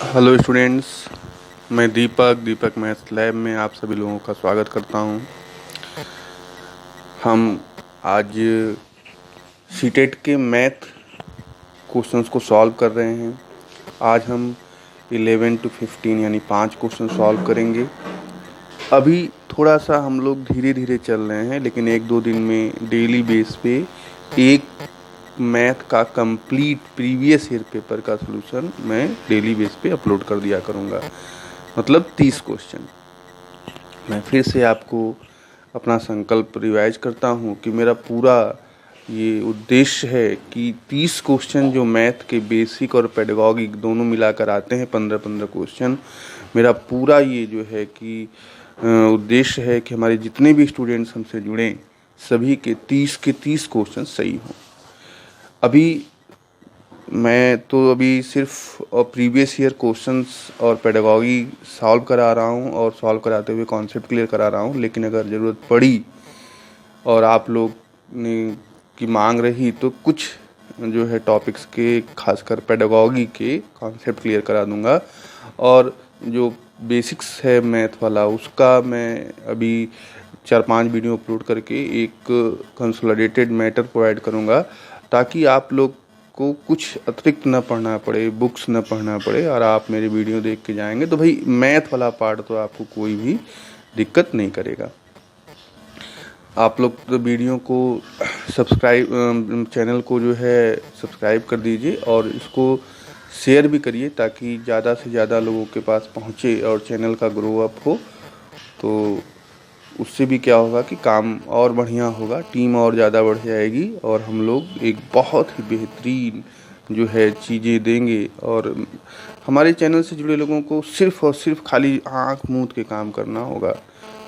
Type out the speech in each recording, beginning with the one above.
Hello students, मैं दीपक maths lab में आप सभी लोगों का स्वागत करता हूं। हम आज सीटेट के मैथ क्वेश्चंस को सॉल्व कर रहे हैं। आज हम 11 to 15 यानी 5 क्वेश्चन सॉल्व करेंगे। अभी थोड़ा सा हम लोग धीरे धीरे चल रहे हैं, लेकिन 1-2 दिन में डेली बेस पे एक मैथ का कंप्लीट प्रीवियस ईयर पेपर का सलूशन मैं डेली बेस पे अपलोड कर दिया करूँगा, मतलब 30 क्वेश्चन। मैं फिर से आपको अपना संकल्प रिवाइज करता हूँ कि मेरा पूरा ये उद्देश्य है कि 30 क्वेश्चन जो मैथ के बेसिक और पेडागॉगिक दोनों मिलाकर आते हैं, 15-15 क्वेश्चन, मेरा पूरा ये जो है कि उद्देश्य है कि हमारे जितने भी स्टूडेंट्स हमसे जुड़ें सभी के 30 के 30 क्वेश्चन सही हों। मैं तो अभी सिर्फ प्रीवियस ईयर क्वेश्चंस और पेडागॉगी सॉल्व करा रहा हूँ और सॉल्व कराते हुए कॉन्सेप्ट क्लियर करा रहा हूँ, लेकिन अगर ज़रूरत पड़ी और आप लोग ने की मांग रही तो कुछ जो है टॉपिक्स के, खासकर पेडागॉगी के कॉन्सेप्ट क्लियर करा दूँगा। और जो बेसिक्स है मैथ वाला, उसका मैं अभी 4-5 वीडियो अपलोड करके एक कंसोलिडेटेड मैटर प्रोवाइड करूँगा, ताकि आप लोग को कुछ अतिरिक्त न पढ़ना पड़े, बुक्स न पढ़ना पड़े, और आप मेरे वीडियो देख के जाएंगे तो भाई मैथ वाला पार्ट तो आपको कोई भी दिक्कत नहीं करेगा। आप लोग तो वीडियो को सब्सक्राइब, चैनल को जो है सब्सक्राइब कर दीजिए और इसको शेयर भी करिए, ताकि ज़्यादा से ज़्यादा लोगों के पास पहुँचे और चैनल का ग्रो अप हो। तो उससे भी क्या होगा कि काम और बढ़िया होगा, टीम और ज़्यादा बढ़ जाएगी और हम लोग एक बहुत ही बेहतरीन जो है चीज़ें देंगे। और हमारे चैनल से जुड़े लोगों को सिर्फ़ और सिर्फ खाली आँख मूंद के काम करना होगा।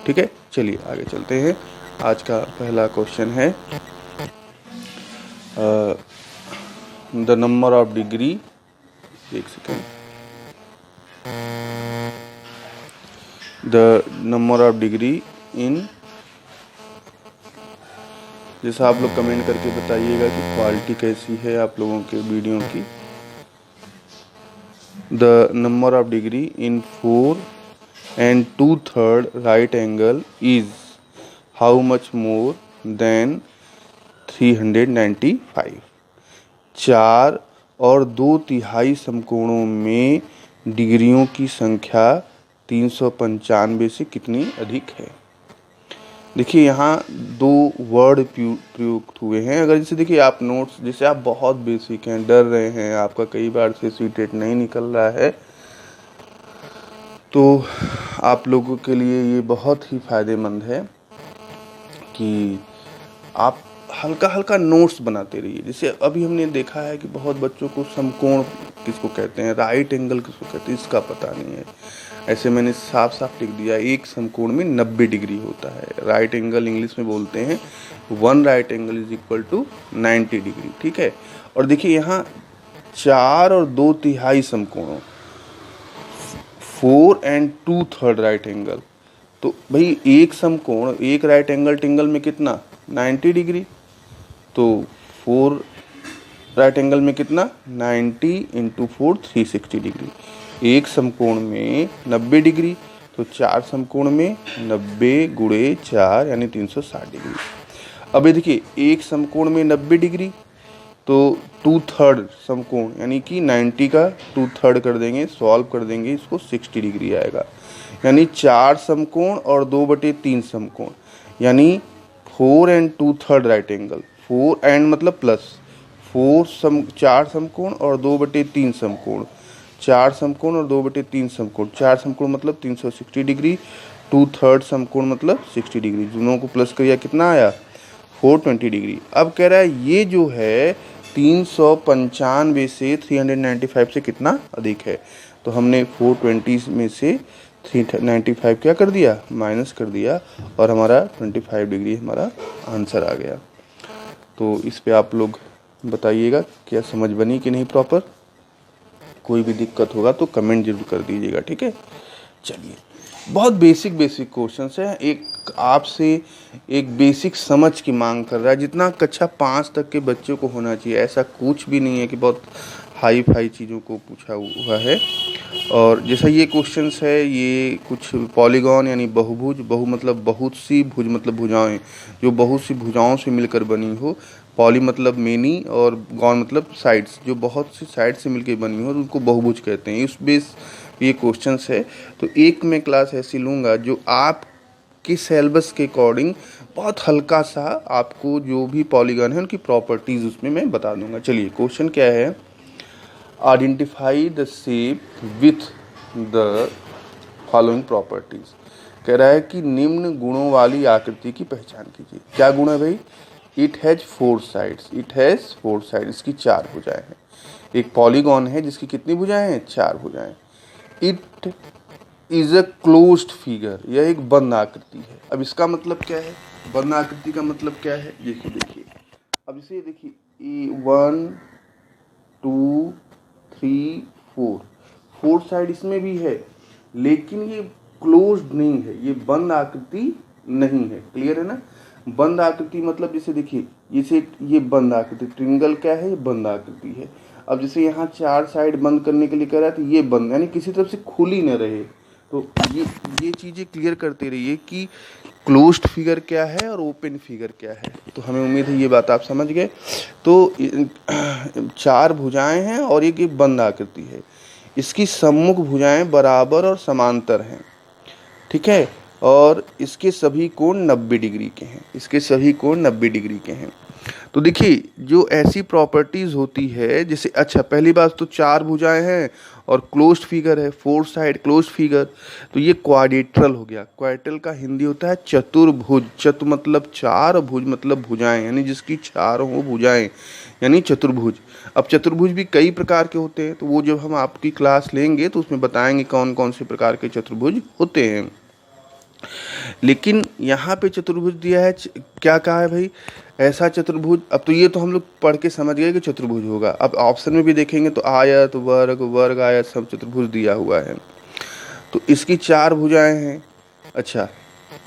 ठीक है, चलिए आगे चलते हैं। आज का पहला क्वेश्चन है द नंबर ऑफ डिग्री, एक second, the number of degree in, जैसा आप लोग कमेंट करके बताइएगा कि क्वालिटी कैसी है आप लोगों के वीडियो की। The number of degree in 4 and 2/3 right angle is how much more than 395। 4 और 2/3 समकोणों में डिग्रियों की संख्या 395 से कितनी अधिक है। देखिए यहाँ दो वर्ड प्रयुक्त हुए हैं। अगर जैसे देखिए आप नोट्स, जैसे आप बहुत बेसिक हैं, डर रहे हैं, आपका कई बार से सीटेट नहीं निकल रहा है, तो आप लोगों के लिए ये बहुत ही फ़ायदेमंद है कि आप हल्का हल्का नोट्स बनाते रहिए। जैसे अभी हमने देखा है कि बहुत बच्चों को समकोण किसको कहते हैं, राइट एंगल किसको कहते हैं, इसका पता नहीं है। ऐसे मैंने साफ साफ लिख दिया, एक समकोण में 90 डिग्री होता है। राइट एंगल इंग्लिश में बोलते हैं 1 right angle is equal to 90 degree. ठीक है, और देखिए यहाँ 4 और 2/3 समकोणों, 4 and 2/3 राइट एंगल, तो भाई एक समकोण, एक राइट एंगल टिंगल में कितना 90 डिग्री, तो 4 राइट एंगल में कितना 90 × 4 360 डिग्री। एक समकोण में 90 डिग्री, तो 4 समकोण में 90 × 4 यानी 360 डिग्री। अब ये देखिए एक समकोण में 90 डिग्री, तो 2/3 समकोण यानी कि 90 का 2/3 कर देंगे, सॉल्व कर देंगे इसको, 60 डिग्री आएगा। यानी 4 समकोण और 2/3 समकोण, यानी 4 and 2/3 राइट एंगल, 4 and मतलब प्लस 4 समकोण और 2/3 समकोण, 4 समकोण और 2/3 समकोण, 4 समकोण मतलब 360 डिग्री, 2/3 समकोण मतलब 60 डिग्री, दोनों को प्लस करिए कितना आया 420 डिग्री। अब कह रहा है ये जो है 395 से 395 से कितना अधिक है, तो हमने 420 में से 395 क्या कर दिया, माइनस कर दिया, और हमारा 25 डिग्री हमारा आंसर आ गया। तो इस पे आप लोग बताइएगा क्या समझ बनी कि नहीं प्रॉपर। कोई भी दिक्कत होगा तो कमेंट जरूर कर दीजिएगा। ठीक है, चलिए बहुत बेसिक क्वेश्चंस है। एक आपसे एक बेसिक समझ की मांग कर रहा है, जितना कक्षा 5 तक के बच्चों को होना चाहिए। ऐसा कुछ भी नहीं है कि बहुत हाई फाई चीज़ों को पूछा हुआ है। और जैसा ये क्वेश्चंस है, ये कुछ पॉलीगॉन यानी बहुभुज, बहु मतलब बहुत सी, भुज मतलब भुजाएं, जो बहुत सी भुजाओं से मिलकर बनी हो। पॉली मतलब मेनी और गॉन मतलब साइड्स, जो बहुत सी साइड से मिलकर बनी हो, उनको बहुभुज कहते हैं। इस बेस ये क्वेश्चंस है। तो एक मैं क्लास ऐसी लूँगा जो आपके सिलेबस के अकॉर्डिंग बहुत हल्का सा आपको जो भी पॉलीगॉन है उनकी प्रॉपर्टीज़ उसमें मैं बता दूंगा। चलिए क्वेश्चन क्या है, identify the shape with the following properties. कह रहा है कि निम्न गुणों वाली आकृति की पहचान कीजिए। क्या गुण है भाई? It has 4 sides, it has 4 side, इसकी 4 भुजाएं हैं। एक पॉलीगॉन है जिसकी कितनी भुजाएं हैं? 4 भुजाएं। It is a closed figure, यह एक बंद आकृति है। अब इसका मतलब क्या है? बंद आकृति का मतलब क्या है? देखिए अब इसे देखिए, 1 2 3 4, 4 साइड इसमें भी है, लेकिन ये क्लोज्ड नहीं है, ये बंद आकृति नहीं है। क्लियर है ना? बंद आकृति मतलब जैसे देखिए, जैसे ये बंद आकृति, ट्रिंगल क्या है? ये बंद आकृति है। अब जैसे यहाँ 4 साइड बंद करने के लिए कह रहा है, तो ये बंद, यानी किसी तरफ से खुली न रहे। तो ये चीज़ें क्लियर करते रहिए कि क्लोज्ड फिगर क्या है और ओपन फिगर क्या है। तो हमें उम्मीद है ये बात आप समझ गए। तो 4 भुजाएं हैं और एक बंद आकृति है। इसकी सम्मुख भुजाएं बराबर और समांतर हैं, ठीक है, और इसके सभी कोण 90 डिग्री के हैं, इसके सभी कोण 90 डिग्री के हैं। तो देखिए, जो ऐसी प्रॉपर्टीज होती है, जैसे अच्छा पहली बात तो 4 भुजाएं हैं और क्लोज्ड फिगर है, 4 साइड क्लोज्ड फिगर, तो ये क्वाड्रिलेटरल हो गया। क्वाड्रिलेटरल का हिंदी होता है चतुर्भुज। चतु मतलब 4, भुज मतलब भुजाएं, यानी जिसकी 4 हो भुजाएं, यानी चतुर्भुज। अब चतुर्भुज भी कई प्रकार के होते हैं, तो वो जब हम आपकी क्लास लेंगे तो उसमें बताएंगे कौन कौन से प्रकार के चतुर्भुज होते हैं। लेकिन यहाँ पे चतुर्भुज दिया है, क्या कहा है भाई? ऐसा चतुर्भुज। अब तो ये तो हम लोग पढ़ के समझ गए कि चतुर्भुज होगा। अब ऑप्शन में भी देखेंगे तो आयत, वर्ग, वर्ग आयत, सब चतुर्भुज दिया हुआ है। तो इसकी 4 भुजाएं हैं। अच्छा,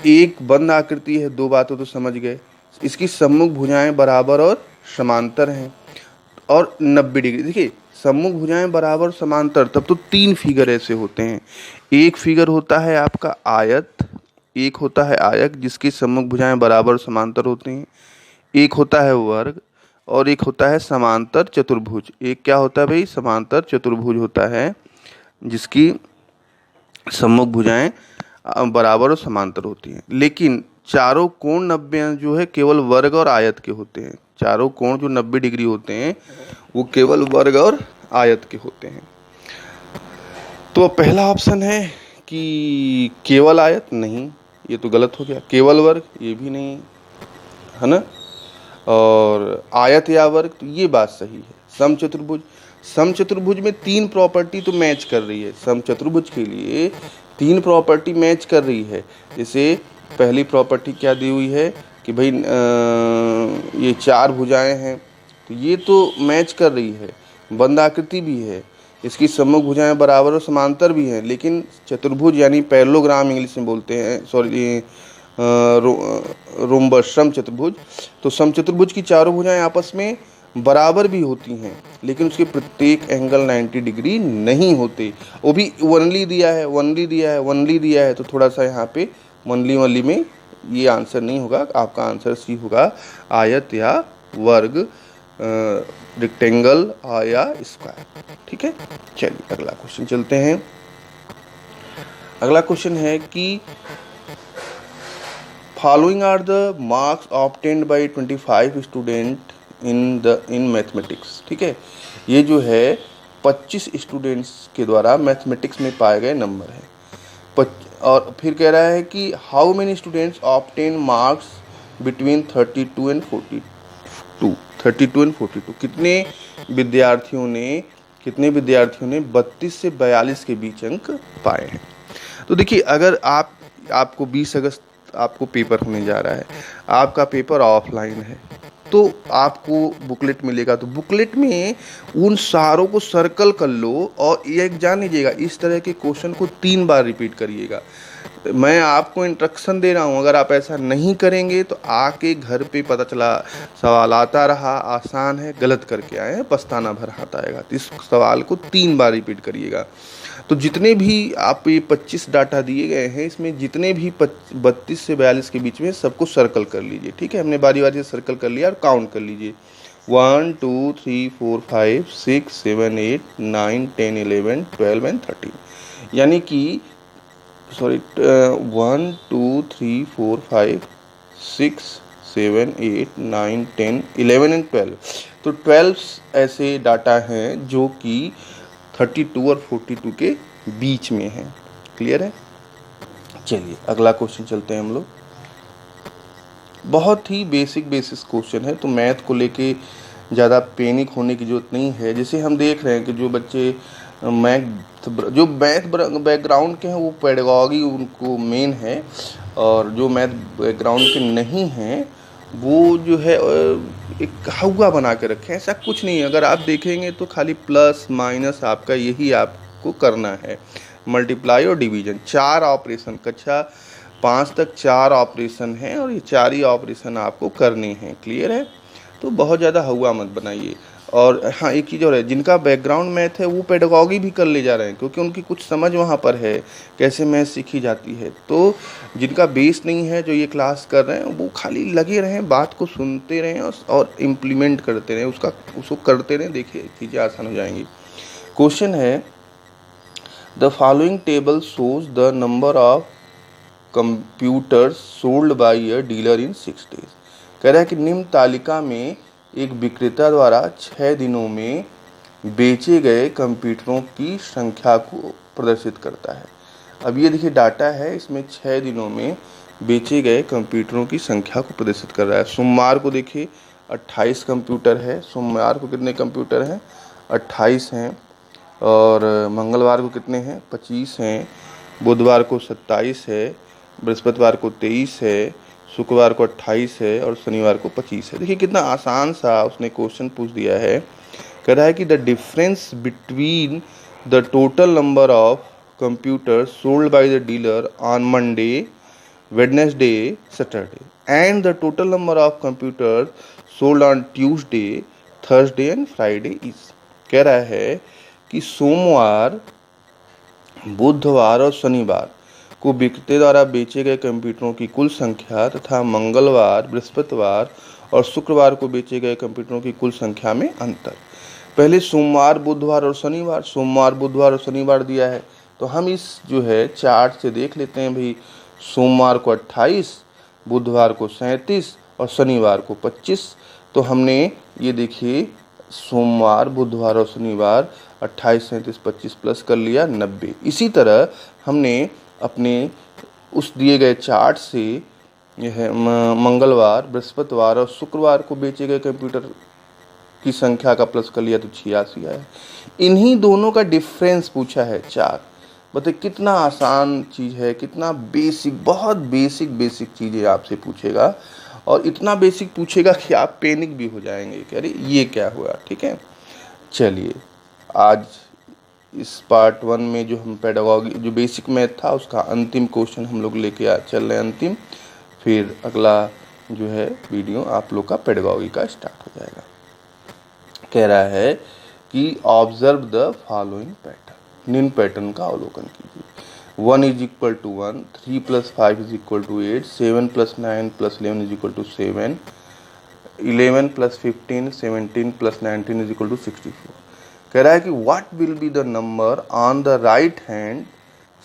एक बंद आकृति है, 2 बातों तो समझ गए। इसकी सम्मुख भुजाएं बराबर और समांतर हैं और 90 डिग्री। देखिए, सम्मुख भुजाएं बराबर समांतर, तब तो 3 फिगर ऐसे होते हैं। एक फिगर होता है आपका आयत, एक होता है आयत जिसकी सम्मुख भुजाएं बराबर समांतर होती हैं, एक होता है वर्ग, और एक होता है समांतर चतुर्भुज। एक क्या होता है भाई? समांतर चतुर्भुज होता है जिसकी सम्मुख भुजाएं बराबर और समांतर होती हैं। लेकिन चारों कोण 90 जो है केवल वर्ग और आयत के होते हैं। चारों कोण जो 90 डिग्री होते हैं वो केवल वर्ग और आयत के होते हैं। तो पहला ऑप्शन है कि केवल आयत, नहीं, ये तो गलत हो गया। केवल वर्ग, ये भी नहीं है ना। और आयत या वर्ग, तो ये बात सही है। समचतुर्भुज, समचतुर्भुज में 3 प्रॉपर्टी तो मैच कर रही है। समचतुर्भुज के लिए 3 प्रॉपर्टी मैच कर रही है। जैसे पहली प्रॉपर्टी क्या दी हुई है कि भाई ये 4 भुजाएं हैं, तो ये तो मैच कर रही है। बंद आकृति भी है, इसकी सम्मुख भुजाएं बराबर और समांतर भी हैं। लेकिन चतुर्भुज यानी पैरेललोग्राम इंग्लिश में बोलते हैं, सॉरी रोम्बस, समचतुर्भुज। तो समचतुर्भुज की चारों भुजाएं आपस में बराबर भी होती हैं, लेकिन उसके प्रत्येक एंगल 90 डिग्री नहीं होते। वो भी वनली दिया है, वनली दिया है, वनली दिया है, तो थोड़ा सा यहाँ पे वनली वनली में ये आंसर नहीं होगा। आपका आंसर सी होगा, आयत या वर्ग, रेक्टेंगल या स्क्वायर। ठीक है, चलिए अगला क्वेश्चन चलते हैं। अगला क्वेश्चन है कि following are the marks obtained by 25 student in mathematics. ठीक है, ये जो है 25 स्टूडेंट्स के द्वारा मैथमेटिक्स में पाए गए नंबर है। और फिर कह रहा है कि how many students obtain marks between 32 and 42। 32 and 42 कितने विद्यार्थियों ने 32 से 42 के बीच अंक पाए हैं। तो देखिए, अगर आपको 20 अगस्त आपको पेपर होने जा रहा है, आपका पेपर ऑफलाइन है, तो आपको बुकलेट मिलेगा। तो बुकलेट में उन सारों को सर्कल कर लो और एक जान लीजिएगा, इस तरह के क्वेश्चन को 3 बार रिपीट करिएगा। मैं आपको इंस्ट्रक्शन दे रहा हूँ, अगर आप ऐसा नहीं करेंगे तो आके घर पे पता चला सवाल आता रहा, आसान है, गलत करके आए हैं, पछताना भर हाथ आएगा। तो इस सवाल को 3 बार रिपीट करिएगा। तो जितने भी आप ये 25 डाटा दिए गए हैं, इसमें जितने भी 32 से 42 के बीच में सबको सर्कल कर लीजिए, ठीक है। हमने बारी बारी से सर्कल कर लिया और काउंट कर लीजिए 1 2 3 4 5 6 7 8 9 10 11 12 एंड 13, यानी कि सॉरी 1 2 3 4 5 6 7 8 9 10 11 एंड 12। तो 12 ऐसे डाटा हैं जो कि 32 और 42 के बीच में हैं। क्लियर है? चलिए अगला क्वेश्चन चलते हैं हम लोग। बहुत ही बेसिक क्वेश्चन है, तो मैथ को लेके ज़्यादा पैनिक होने की ज़रूरत नहीं है। जैसे हम देख रहे हैं कि जो बच्चे मैथ बैकग्राउंड के हैं वो पेडागॉजी उनको मेन है, और जो मैथ बैकग्राउंड के नहीं हैं वो जो है एक हवा बना के रखें। ऐसा कुछ नहीं है, अगर आप देखेंगे तो खाली प्लस माइनस आपका यही आपको करना है, मल्टीप्लाई और डिवीजन। 4 ऑपरेशन, कक्षा 5 तक 4 ऑपरेशन हैं और ये 4 ही ऑपरेशन आपको करने हैं। क्लियर है? तो बहुत ज़्यादा हवा मत बनाइए। और हाँ, एक चीज़ और है, जिनका बैकग्राउंड मैथ है वो पेडागॉजी भी कर ले जा रहे हैं, क्योंकि उनकी कुछ समझ वहाँ पर है कैसे मैथ सीखी जाती है। तो जिनका बेस नहीं है, जो ये क्लास कर रहे हैं, वो खाली लगे रहें, बात को सुनते रहें और इम्प्लीमेंट करते रहें, उसको करते रहें, देखिए चीज़ें आसान हो जाएंगी। क्वेश्चन है, the following table shows the number of computers sold by a dealer in 6 days। कह रहा है कि निम्न तालिका में एक विक्रेता द्वारा 6 दिनों में बेचे गए कंप्यूटरों की संख्या को प्रदर्शित करता है। अब ये देखिए डाटा है, इसमें 6 दिनों में बेचे गए कंप्यूटरों की संख्या को प्रदर्शित कर रहा है। सोमवार को देखिए 28 कंप्यूटर है। सोमवार को कितने कंप्यूटर हैं? 28 हैं। और मंगलवार को कितने हैं? 25 हैं। बुधवार को 27 है। बृहस्पतिवार को 23 है। शुक्रवार को 28 है और शनिवार को 25 है। देखिए कितना आसान सा उसने क्वेश्चन पूछ दिया है। कह रहा है कि the difference between the total number of computers sold by the dealer on Monday, Wednesday, Saturday and the total number of computers sold on Tuesday, Thursday and Friday is. कह रहा है कि सोमवार, बुधवार और शनिवार को विक्रेता द्वारा बेचे गए कंप्यूटरों की कुल संख्या तथा मंगलवार, बृहस्पतिवार और शुक्रवार को बेचे गए कंप्यूटरों की कुल संख्या में अंतर। पहले सोमवार, बुधवार और शनिवार, सोमवार, बुधवार और शनिवार दिया है, तो हम इस जो है चार्ट से देख लेते हैं भाई। सोमवार को 28, बुधवार को 37 और शनिवार को 25। तो हमने ये देखिए सोमवार, बुधवार और शनिवार 28, 37, 25 प्लस कर लिया 90। इसी तरह हमने अपने उस दिए गए चार्ट से यह मंगलवार, बृहस्पतिवार और शुक्रवार को बेचे गए कंप्यूटर की संख्या का प्लस कर लिया तो 86 आया। इन्हीं दोनों का डिफरेंस पूछा है 4। बताइए कितना आसान चीज़ है, कितना बेसिक, बहुत बेसिक चीज़ें आपसे पूछेगा, और इतना बेसिक पूछेगा कि आप पैनिक भी हो जाएंगे कि अरे ये क्या हुआ। ठीक है, चलिए आज इस पार्ट 1 में जो हम पेडागॉजी, जो बेसिक मैथ था, उसका अंतिम क्वेश्चन हम लोग लेके चल रहे हैं अंतिम। फिर अगला जो है वीडियो आप लोग का पेडागॉजी का स्टार्ट हो जाएगा। कह रहा है कि ऑब्जर्व द फॉलोइंग पैटर्न, निम्न पैटर्न का अवलोकन कीजिए। 1 = 1, 3 + 5 = 8, 7 + 9 + 11 = 7, 11 + 15, 17 + 19 = 64। कह रहा है कि what will be the number on the right hand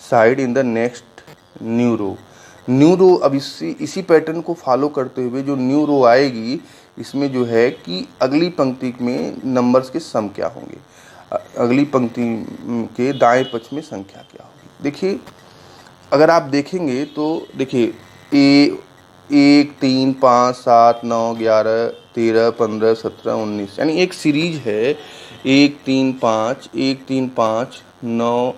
side in the next new row. New row, अब इसी पैटर्न को फॉलो करते हुए जो न्यू रो आएगी, इसमें जो है कि अगली पंक्ति में नंबर्स के सम क्या होंगे, अगली पंक्ति के दाएं पक्ष में संख्या क्या होगी। देखिए अगर आप देखेंगे तो देखिए 1 3 5 7 9 11 13 15 17 19, यानी एक सीरीज है 1 3 5 1 3 5 9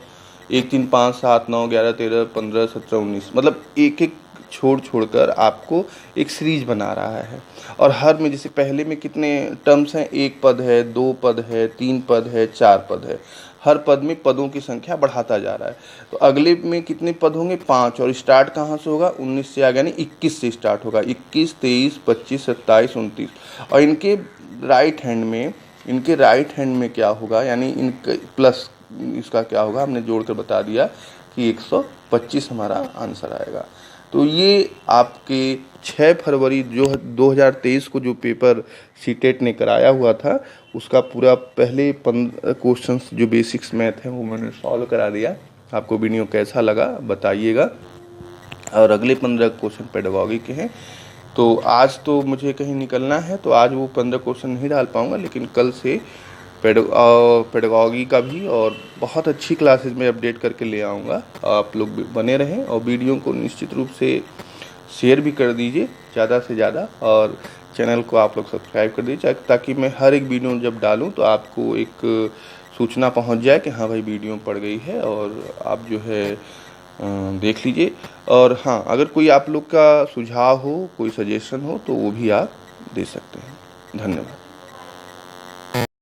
1 3 5 7 9 11 13 15 17 19, मतलब एक एक छोड़कर आपको एक सीरीज बना रहा है। और हर में जैसे पहले में कितने टर्म्स हैं, 1 पद है, 2 पद है, 3 पद है, 4 पद है। हर पद में पदों की संख्या बढ़ाता जा रहा है। तो अगले में कितने पद होंगे, 5। और स्टार्ट कहाँ से होगा, 19 से आगे, यानी 21 से स्टार्ट होगा। 21, 23, 25, 27, 29। और इनके राइट हैंड में क्या होगा, यानी इनके प्लस इसका क्या होगा, हमने जोड़कर बता दिया कि 125 हमारा आंसर आएगा। तो ये आपके 6 फरवरी जो 2023 को जो पेपर सीटेट ने कराया हुआ था, उसका पूरा पहले 15 क्वेश्चंस जो बेसिक्स मैथ हैं वो मैंने सॉल्व करा दिया। आपको वीडियो कैसा लगा बताइएगा। और अगले 15 क्वेश्चन पेडागॉजी के हैं। तो आज तो मुझे कहीं निकलना है, तो आज वो 15 क्वेश्चन नहीं डाल पाऊँगा, लेकिन कल से पेडागॉजी का भी और बहुत अच्छी क्लासेस में अपडेट करके ले आऊँगा। आप लोग बने रहें और वीडियो को निश्चित रूप से शेयर भी कर दीजिए ज़्यादा से ज़्यादा, और चैनल को आप लोग सब्सक्राइब कर दीजिए, ताकि मैं हर एक वीडियो जब डालूँ तो आपको एक सूचना पहुंच जाए कि हाँ भाई वीडियो पड़ गई है, और आप जो है देख लीजिए। और हाँ, अगर कोई आप लोग का सुझाव हो, कोई सजेशन हो, तो वो भी आप दे सकते हैं। धन्यवाद।